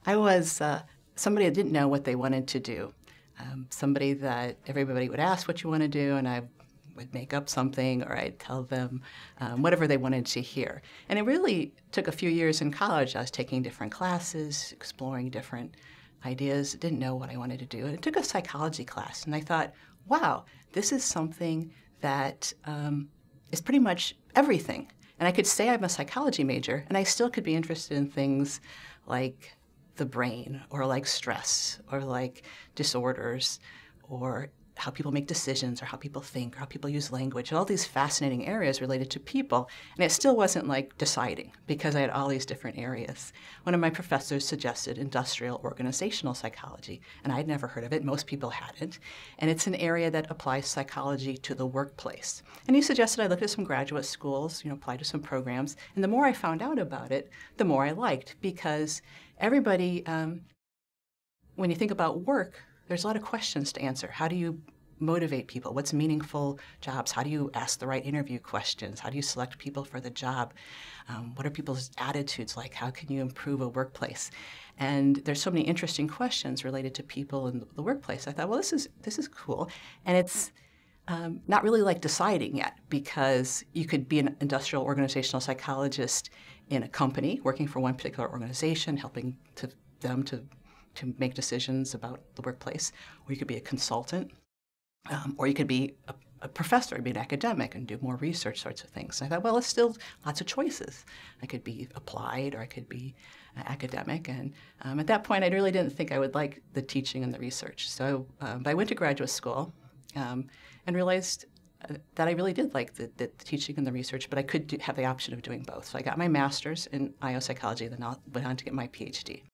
I was somebody that didn't know what they wanted to do. Somebody that everybody would ask what you want to do, and I would make up something, or I'd tell them whatever they wanted to hear. And it really took a few years in college. I was taking different classes, exploring different ideas, didn't know what I wanted to do. And I took a psychology class, and I thought, wow, this is something that is pretty much everything. And I could say I'm a psychology major, and I still could be interested in things like the brain, or like stress, or like disorders, or how people make decisions, or how people think, or how people use language, all these fascinating areas related to people. And it still wasn't like deciding, because I had all these different areas. One of my professors suggested industrial organizational psychology, and I'd never heard of it. Most people hadn't. And it's an area that applies psychology to the workplace. And he suggested I look at some graduate schools, apply to some programs. And the more I found out about it, the more I liked, because everybody, when you think about work, there's a lot of questions to answer. How do you motivate people? What's meaningful jobs? How do you ask the right interview questions? How do you select people for the job? What are people's attitudes like? How can you improve a workplace? And there's so many interesting questions related to people in the workplace. I thought, well, this is cool. And it's not really like deciding yet, because you could be an industrial organizational psychologist in a company working for one particular organization, helping them to make decisions about the workplace, or you could be a consultant, or you could be a professor, be an academic, and do more research sorts of things. And I thought, well, it's still lots of choices. I could be applied, or I could be academic. And at that point, I really didn't think I would like the teaching and the research. So but I went to graduate school and realized that I really did like the teaching and the research, but I could have the option of doing both. So I got my master's in IO psychology, then I went on to get my PhD.